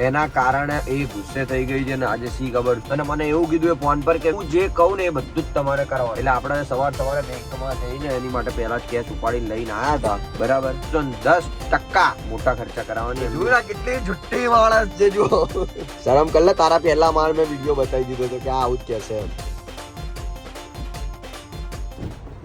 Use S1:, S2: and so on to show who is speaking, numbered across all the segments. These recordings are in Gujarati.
S1: એના કારણે એ ગુસ્સે થઈ ગઈ છે ને આજે સી ખબર. અને મને એવું કીધું એ ફોન પર કે હું જે કહું ને એ બધું જ તમારે કરવાનું. એટલે આપણે સવારે બેંકમાં જઈને એની માટે પહેલા જ કેશ ઉપાડીને લઈને આવ્યા હતા, બરાબર. 10% મોટા ખર્ચા કરાવવાની. જોયું કેટલી જુઠ્ઠી માણસ છે જો. શરમ કર લે, તારા પહેલા માર મેં વિડીયો બતાવી દીધો હતો કે આવું જ કહેશે.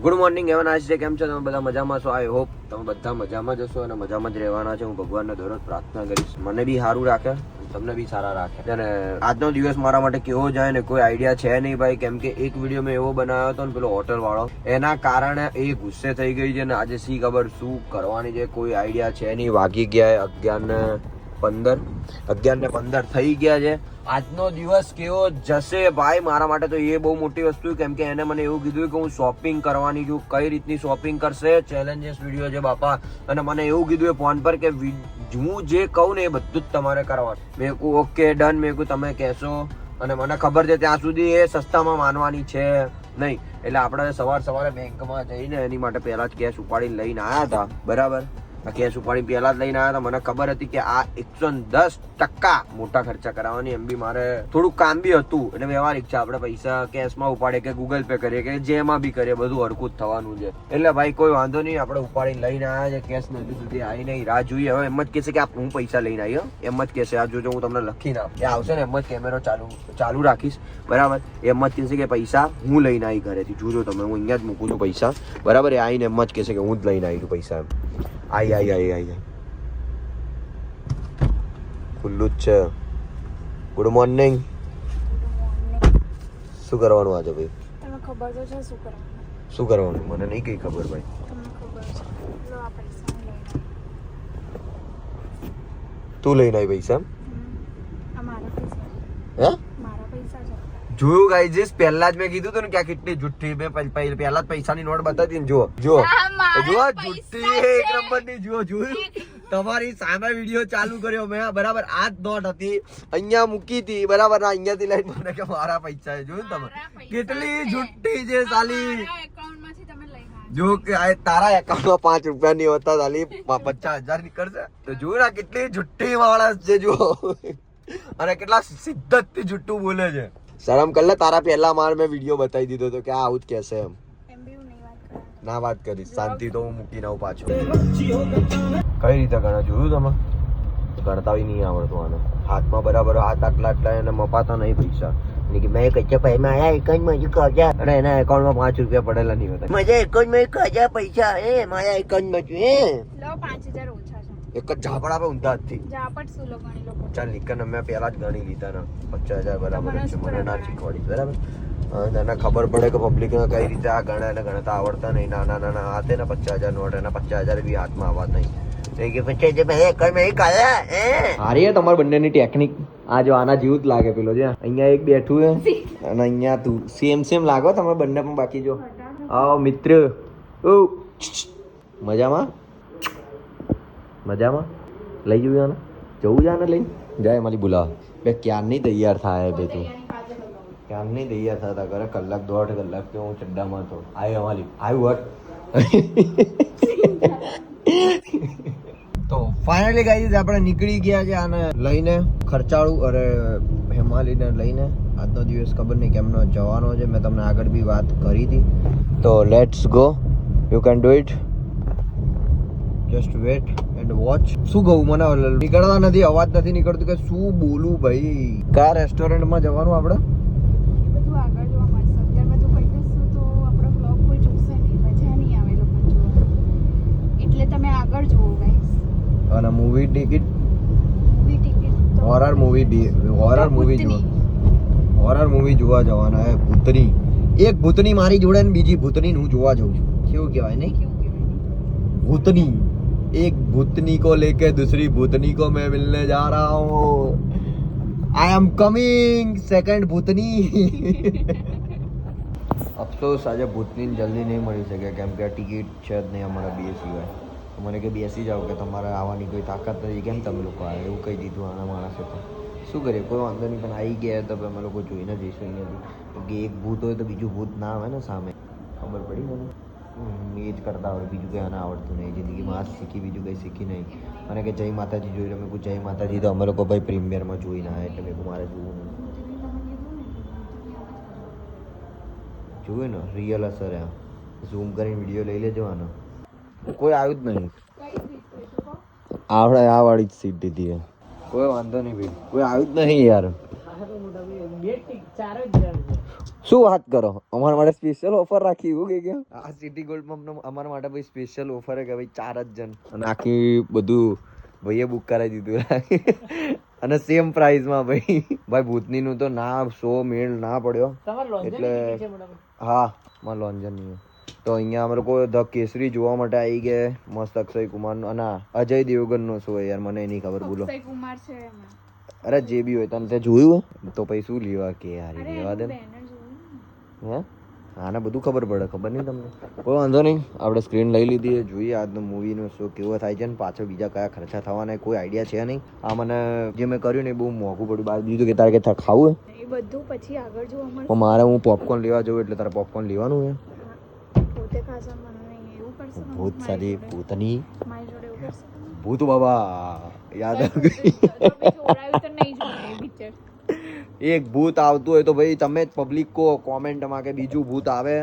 S1: ગુડ મોર્નિંગ એવન આજ છે. કેમ છો તમે બધા? મજામાં છો? આઈ હોપ તમે બધા મજામાં જ હશો અને મજામાં જ રહેવાના છે. હું ભગવાનને દરરોજ પ્રાર્થના કરીશ મને બી સારું રાખે, તમને બી સારા રાખે. અને આજનો દિવસ મારા માટે કેવો જાય ને કોઈ આઈડિયા છે નહીં ભાઈ. કેમ કે એક વિડીયો મેં એવો બનાવ્યો હતો ને પેલો હોટલ વાળો, એના કારણે એ ગુસ્સે થઈ ગઈ છે ને આજે સી ખબર શું કરવાની છે કોઈ આઈડિયા છે નહીં. વાગી ગયા 11:15 થઈ ગયા છે. આજનો દિવસ કેવો જશે ભાઈ મારા માટે તો એ બહુ મોટી વસ્તુ. કેમ કે એને મને એવું કીધું કે હું શોપિંગ કરવાની છું. કઈ રીતની શોપિંગ કરશે, ચેલેન્જીસ વિડીયો છે બાપા. અને મને એવું કીધું એ ફોન પર કે હું જે કહું ને એ બધું જ તમારે કરવાનું. મેં કહું ઓકે ડન. મેં કહું તમે કહેશો. અને મને ખબર છે ત્યાં સુધી એ સસ્તામાં માનવાની છે નહીં. એટલે આપણે સવારે બેંકમાં જઈને એની માટે પહેલા જ કેશ ઉપાડીને લઈને આવ્યા હતા, બરાબર. આ કેશ ઉપાડી પહેલા જ લઈને આવ્યા હતા. મને ખબર હતી કે આ 110% મોટા ખર્ચા કરાવવાની. એમ બી મારે થોડું કામ બી હતું એટલે વ્યવહારિક છે. આપણે પૈસા કેશમાં ઉપાડે કે ગૂગલ પે કરીએ કે જેમાં બી કરીએ બધું હરખું જ થવાનું છે. એટલે ભાઈ કોઈ વાંધો નહીં, આપણે ઉપાડીને લઈને આવ્યા છે. કેશ હજુ સુધી આવી નહીં, રાહ જોઈએ. હવે એમ જ કહેશે કે હું પૈસા લઈને આવ્યો, એમ જ કહેશે. આ જોજો હું તમને લખીને આપું. એ આવશે ને એમ જ કેમેરો ચાલુ રાખીશ, બરાબર. એમ જ કહેશે કે પૈસા હું લઈને આવી ઘરેથી. જોજો તમે, હું અહીંયા જ મૂકું છું પૈસા, બરાબર. એ આવીને એમ જ કહેશે કે હું જ લઈને આવી છું પૈસા. એમ આઈ ખુલ્લું જ છે. Good morning. શું કરવાનું આજે ભાઈ?
S2: તમને ખબર તો છે શું કરવાનું?
S1: શું કરવાનું મને નહીં કઈ ખબર ભાઈ.
S2: તમને ખબર છે. લો આ પૈસા લઈને.
S1: તું લઈને આવી પૈસા?
S2: આ મારા પૈસા.
S1: હે?
S2: મારા પૈસા છે.
S1: જોયું ગાઈઝ, પહેલા જ મેં કીધું હતું ને કે આ કેટલી જુઠ્ઠી. મેં પહેલા જ પૈસાની નોટ બતાવી ને જુઓ જુઠ્ઠી એક નંબરની. જોયું તમારી સામે વિડીયો ચાલુ કર્યો મેં, બરાબર. આ જ નોટ હતી, અહીંયા મૂકી હતી, બરાબર. અહીંયાથી લઈને મને કે મારા પૈસા છે. જોયું તમે કેટલી જુઠ્ઠી છે સાલી.
S2: એકાઉન્ટમાંથી તમે લઈને
S1: જો કે તારા એકાઉન્ટમાં 5 રૂપિયા નહીં હોતા સાલી 50,000 નીકળશે. તો જોયું ને કેટલી જુઠ્ઠી માણસ છે જો. અને કેટલા સિદ્ધતથી જુઠ્ઠું બોલે છે. શરમ કર લે, તારા પહેલા માર મેં વિડીયો બતાવી દીધો હતો કે આવું જ કહેશે એમ. ના વાત કરીશ શાંતિ તો હું મૂકીને આવું પાછો. કઈ રીતે ગણા જોયું તમે? ગણતા નહીં આવડતું આને. હાથમાં બરાબર હાથ આટલા એને મપાતા નહીં પૈસા. મેં કચ્ચા ભાઈ મારા એકાઉન્ટમાં 1,000 અને એના એકાઉન્ટમાં 5 રૂપિયા પડેલા નહીં હોતા. મારા એકાઉન્ટમાં 1,000 પૈસા મારા એકાઉન્ટમાં છે.
S2: લો 5,000 ઓછા છે.
S1: એક જ ઝાપડા પર ઊંધા જ થી.
S2: ઝાપટ શું લો ગણી લો.
S1: ચાલ નીકળ, મેં પહેલા જ ગણી લીધા ને 50,000 બરાબર છે. મને ના શીખવાડી, બરાબર. તને ખબર પડે કે પબ્લિક ને કઈ રીતે આ ગણે અને ગણતા આવડતા નહીં. નાના હાથે ને 50,000 નોટ, એના 50,000 બી હાથમાં આવવા નહીં. હારી તમારા બંનેની ટેકનિક આ જો આના જેવું જ લાગે. પેલો છે અહીંયા એક બેઠું હે અને અહીંયા તું સેમ લાગો તમારે બંને. પણ બાકી જો આવો મિત્ર. મજામાં લઈ જવું જાને લઈને જાય મારી બોલાવ. બે ક્યારની તૈયાર થાય બે તું? ક્યારની તૈયાર થતા કરે? 1.5 કલાક તો હું ચડ્ડામાં હતો. આવ્યું તો ફાઇનલી ગાઈઝ આપણે નીકળી ગયા છે આને લઈને. ખર્ચાળું અરે હેમાલીને લઈને. આજનો દિવસ ખબર નહીં કેમનો જવાનો છે. મેં તમને આગળ બી વાત કરી હતી. તો let's go, you can do it. Just wait and watch. શું કહું, મને નીકળતા નથી, અવાજ નથી નીકળતું કે શું બોલું ભાઈ. કયા રેસ્ટોરન્ટમાં જવાનું આપણે?
S2: બધું આગળ જોવા મળશે. અત્યારે બધું કહી દઈશું તો આપણો બ્લોગ કોઈ જોશે નહીં, મજા નહીં આવે લોકો જોવા. એટલે તમે આગળ જુઓ ગાઈસ.
S1: અને મૂવી ટિકિટ હોરર મૂવી જોવા જવાના હે. ભૂતની એક ભૂતની મારી જોડે ને બીજી ભૂતની હું જોવા જઉં છું. કેવું કહેવાય નહીં? ભૂતની एक भूतनी को लेके दूसरी भूतनी को मैं मिलने जा रहा हूँ. आई एम कमिंग सेकंड भूतनी. અફસોસ આજે ભૂતની જલ્દી નહીં મળી શકે કેમ કે ટિકિટ છે જ નહીં અમારા બે સિવાય. મને કે બેસી જાઓ કે તમારે આવવાની કોઈ તાકાત નથી, કેમ તમે લોકો આવે એવું કહી દીધું આના માણસે. તો શું કરીએ, કોઈ વાંધો નહીં. પણ આવી ગયા તો અમે લોકો જોઈને જઈશું અહીંયાથી. કે એક ભૂત હોય તો બીજું ભૂત ના આવે ને સામે. ખબર પડી મને? એ જ કરતા આવડે, બીજું કંઈ આને આવડતું નહીં. જિંદગીમાં આ જ શીખી, બીજું કંઈ શીખી નહીં. અને કે જય માતાજી જોઈ લો. મેં કહું જય માતાજી તો અમે લોકો ભાઈ પ્રીમિયરમાં જોઈને આવ્યા, એટલે મેં કહું મારે જોવું નહીં. જોયું ને રિયલ અસર એમ ઝૂમ કરીને વિડીયો લઈ લેજો આનો. કોઈ આવ્યું જ નહીં. આપણે આ વાળી જ સીટ દીધી. કોઈ વાંધો નહીં ભાઈ, કોઈ આવ્યું જ નહીં યાર. શું વાત કરો, અમારા માટે સ્પેશિયલ ઓફર રાખી એવું કે આ સિટી ગોલ્ડ પંપ અમારા માટે ભાઈ સ્પેશિયલ ઓફર કે ભાઈ 4 જ જણ અને આખી બધું ભાઈએ બુક કરાવી દીધું અને સેમ પ્રાઇસમાં ભાઈ. ભાઈ ભૂતની નું તો ના 100 મેળ ના પડ્યો એટલે હા માં લોન્જન નહીં. તો અહીંયા અમે લોકો ધ કેસરી જોવા માટે આવી ગયા. મસ્ત અક્ષય કુમારનો અને અજય દેવગનનો શો યાર, મને નહીં ખબર બોલો.
S2: અક્ષય કુમાર છે એમાં.
S1: અરે જે બી હોય તને તે જોયું તો પછી શું લેવા કે યાર લેવા દે. હે આને બધું ખબર પડે, ખબર નહીં તમને? કોઈ વાંધો નહીં, આપણે સ્ક્રીન લઈ લીધી. જોઈએ આજનો મૂવીનો શો કેવો થાય છે ને પાછળ બીજા કયા ખર્ચા થવાના કોઈ આઈડિયા છે નહીં. આ મને જે મેં કર્યું ને એ બહુ મોંઘું પડ્યું. બાદ બીજું કે તારે કે ખાવું
S2: એ બધું પછી આગળ જોવા મળશે.
S1: પણ મારે હું પોપકોર્ન લેવા જવું એટલે તારે પોપકોર્ન લેવાનું છે.
S2: પોતે ખાસા મને નહીં એવું કરશે.
S1: ભૂત સારી ભૂતની
S2: મારી જોડે એવું કરશે.
S1: ભૂત બાબા યાદ આવી ગઈ.
S2: જોડાયું તો નહીં જોડે પિક્ચર.
S1: એક ભૂત આવતું હોય તો ભાઈ તમે જ પબ્લિક કો કોમેન્ટમાં કે બીજું ભૂત આવે.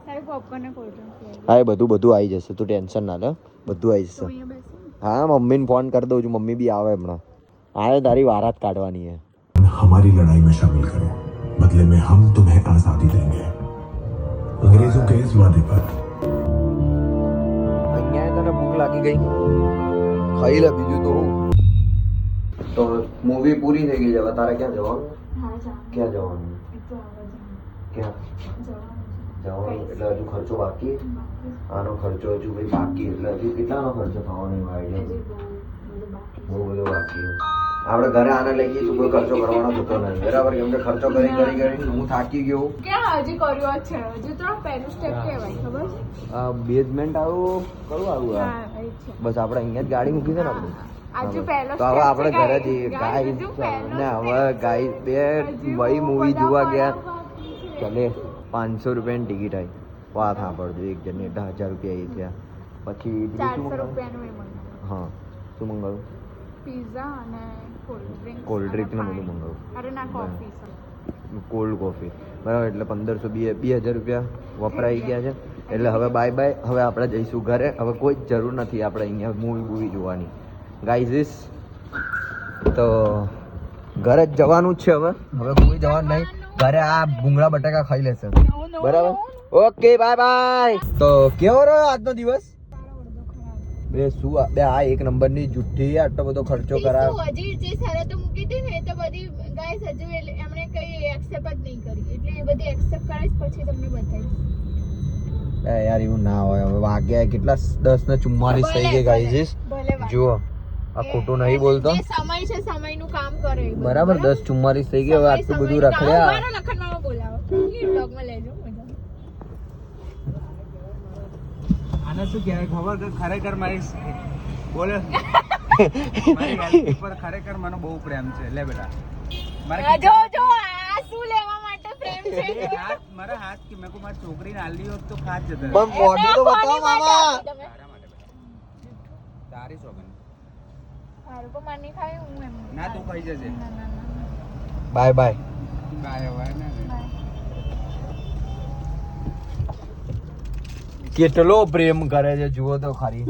S2: તારે પોપકોર્ન ને કોલ્ડ ડ્રિંક્સ
S1: હા એ બધું આવી જશે, તું ટેન્શન ના લે, બધું આવી જશે. હા મમ્મીને ફોન કરી દઉં છું, મમ્મી બી આવે હમણાં. આવે તારી વારાત કાઢવાની है.
S3: हमारी लड़ाई में शामिल करो, बदले में हम तुम्हें आजादी देंगे अंग्रेजों के इस वादे पर.
S1: અહીંયા તને ભૂખ લાગી ગઈ, ખાઈ લે બીજું તો. તો મૂવી પૂરી થઈ ગઈ છે, હવે તારે ક્યાં જવાનું? ક્યાં જવાનું? ક્યાં જવાનું? એટલે હજુ ખર્ચો બાકી? આનો ખર્ચો હજુ ભાઈ બાકી, એટલે હજુ કેટલાનો ખર્ચો થવાનો એવો આઈડિયા? બહુ બધો બાકી. આપણે ઘરે આને લઈ જઈશું, કોઈ ખર્ચો કરવાનો થતો નથી બરાબર, કેમ કે ખર્ચો કરી હું થાકી ગયો.
S2: ક્યાં હજી કર્યો છે? હજી તો પહેલું સ્ટેપ કહેવાય, ખબર છે?
S1: આ બેઝમેન્ટ આવું કરું આવું આ બસ આપણે અહીંયા જ ગાડી મૂકી છે ને આપણે.
S2: આજુ પહેલો
S1: તો હવે આપણે ઘરે જઈએ ગાઈસ ને હવે ગાઈસ બે ભાઈ મૂવી જોવા ગયા. ચાલે 500 રૂપિયાની ટિકિટ આવી. વાત સાંભળજો, એક જણને 1000 રૂપિયા આવી થયા. પછી
S2: 400 રૂપિયાનું એ મંગાવ્યું.
S1: હા શું મંગાવ્યું?
S2: પિઝા અને
S1: કોલ્ડ ડ્રિંક ને બધું મંગાવ્યું.
S2: અરે ના કોફી
S1: કોલ્ડ કોફી બરાબર. એટલે 1500 2000 રૂપિયા વપરાઈ ગયા છે. એટલે હવે બાય બાય, હવે આપણે જઈશું ઘરે. હવે કોઈ જ જરૂર નથી આપણે અહીંયા મૂવી જોવાની ગાઈઝ. તો ઘરે જ જવાનું જ છે હવે. હવે કોઈ જવાનું નહીં ઘરે. આ ભૂંગળા બટાકા ખાઈ લેશે બરાબર. Okay bye bye. તો કેવો રહ્યો આજનો દિવસ? બે શું બે આ એક નંબરની જુઠ્ઠી, આટલો બધો ખર્ચો કરાવ.
S2: હજી જે શરતો મૂકી હતી ને તો બધી ગાઈસ હજુ એમણે કઈ એક્સેપ્ટ જ નહીં કરી, એટલે એ બધી એક્સેપ્ટ કરીશ પછી તમને બતાવીશ.
S1: યાર એવું ના હોય. હવે વાગ્યા કેટલા? 10:44 થઈ ગઈ ગાઈઝ. જુઓ આ ખોટું નહીં બોલતો.
S2: સમય છે, સમયનું કામ કરે
S1: બરાબર. 10:44 થઈ ગઈ. હવે આટલું બધું રખડ્યા.
S2: લખનમાં બોલાવો, બ્લોગમાં લેજો.
S4: આને શું કહેવાય ખબર કે ખરેખર મારી બોલે મારી હેલ્થ ઉપર ખરેખર મને બહુ પ્રેમ છે. લે બેટા મારે
S2: જો જો આ શું લેવા માટે પ્રેમ છે?
S4: મારા હાથ કે મેં કો મારી છોકરીને આલી હોત તો ખાત જતો
S1: પણ મોઢું તો બતાવો મામા.
S4: તારી શોખન
S2: મારું પણ માર નહીં ખાય, હું એમ
S4: ના તું ખાઈ જજે.
S1: Bye bye.
S4: બાય બાય ના
S1: કેટલો પ્રેમ કરે છે જુઓ તો ખરી.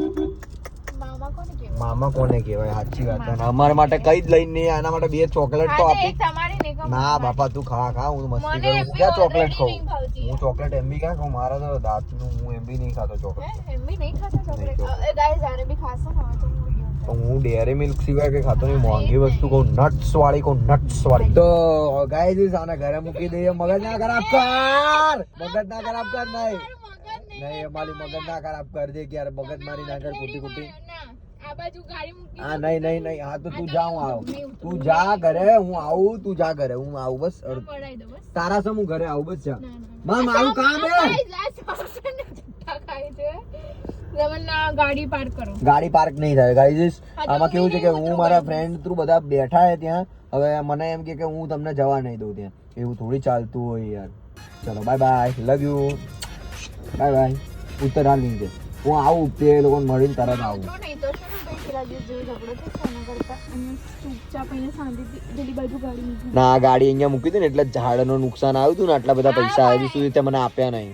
S2: મામા કોને કહેવાય?
S1: મામા કોને કહેવાય? સાચી વાત છે. અમારા માટે કઈ જ લઈને નહીં. આના માટે 2 ચોકલેટ તો આપી.
S2: તમારી નહીં કહું.
S1: ના બાપા તું ખા ખા, હું મસ્તી
S2: મને
S1: કરું.
S2: એમ
S1: ક્યાં
S2: બી
S1: ચોકલેટ
S2: already
S1: ખાઉં?
S2: નહીં ભાવતી.
S1: હું ચોકલેટ એમ બી ક્યાં ખાઉં? મારા તો દાંતનું હું એમ બી નહીં ખાતો ચોકલેટ.
S2: એમ બી નહીં ખાતા ચોકલેટ. ગાઈસ આને બી ખાશો ને હવે તો હું video
S1: તો હું ડેરી મિલ્ક સિવાય કઈ ખાતો નહીં. મોંઘી વસ્તુ કહું, નટ્સ વાળી કહું, નટ્સ વાળી. તો ગાઈસ આને ઘરે મૂકી દઈએ. મગજ ના ખરાબ કર, મગજ ના ખરાબ કર. નહીં નહીં અમારી મગજ ના ખરાબ કર દે કે યાર, મગજ મારી ના કર ખોટી ખોટી.
S2: આ બાજુ ગાડી મૂકી.
S1: હા નહીં નહીં નહીં. હા તો તું જા, હું આવું. તું જા ઘરે, હું આવું. તું જા ઘરે, હું આવું. બસ
S2: પડાઈ દો બસ.
S1: તારા સમ હું ઘરે આવું. બસ જા.
S2: ના, ના.
S1: મારું કામ હે.
S2: ગાઈસ આ સોસને જુઠ્ઠા ખાય છે. રમણના ગાડી પાર્ક કરો.
S1: ગાડી પાર્ક નહીં થાય ગાઈઝ. આમાં કેવું છે કે હું મારા ફ્રેન્ડ થ્રુ બધા બેઠા હે ત્યાં. હવે મને એમ કે હું તમને જવા નહીં દઉં ત્યાં. એવું થોડી ચાલતું હોય યાર. ચલો bye bye, love you, bye bye. ઉત્તર હાલ નીચે હું આવું તે લોકોને મળીને તરત આવું
S2: તો નહીં તો શું ને ભાઈ પેલા દિવસ જેવો ઝઘડો થયો એના કરતા અહીંયા ચૂપચાપ અહીંયા શાંતિથી પેલી બાજુ ગાડી મૂકી
S1: ના આ ગાડી અહીંયા મૂકી હતી ને એટલે ઝાડનું નુકસાન આવ્યું હતું ને આટલા બધા પૈસા હજુ સુધી તે મને આપ્યા નહીં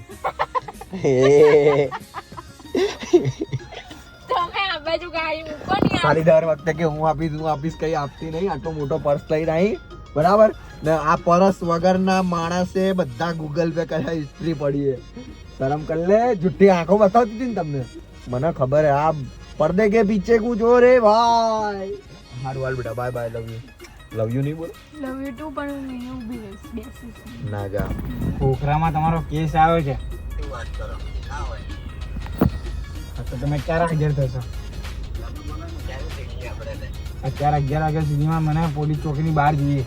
S2: તમે આ બાજુ ગાડી મૂકો ને યાર.
S1: ખાલી દર વખતે કે હું આપીશ કઈ આપતી નહીં આટલો મોટો પર્સ લઈને આવી બરાબર ને આ પર્સ વગરના માણસે બધા ગૂગલ પે કર્યા હિસ્ટ્રી પડી છે શરમ કર લે જુઠ્ઠી આંખો બતાવતી હતી ને તમને મને ખબર હે આ પડદે કે પીછે કુછ હો રે ભાઈ હારું હાલ બેટા બાય બાય લવ યુ નહીં બોલ
S2: લવ યુ ટુ પણ હું અહીંયા ઊભી રહીશ બેસીશ
S1: ના જા
S4: ખોખરામાં તમારો કેસ આવ્યો છે તો તમે ક્યારે હાજર થશો? અત્યારે 11 વાગ્યા સુધીમાં મને પોલીસ ચોકીની બહાર જોઈએ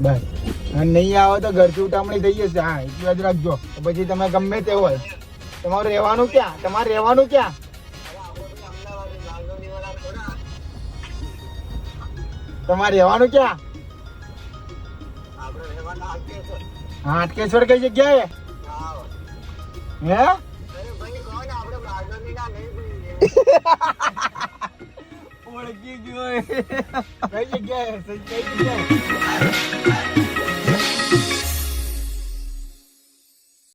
S4: બસ અને નહીં આવો તો ઘરથી ઉઠામણી થઈ જશે. હા એટલી વાત રાખજો. તો પછી તમે ગમે તે હોય તમારે રહેવાનું ક્યાં? તમારે રહેવાનું ક્યાં? તમારે રહેવાનું ક્યાં? હા હાટકેશ્વર કઈ જગ્યાએ હે? ઓળખી ગયો કઈ જગ્યાએ કઈ જગ્યાએ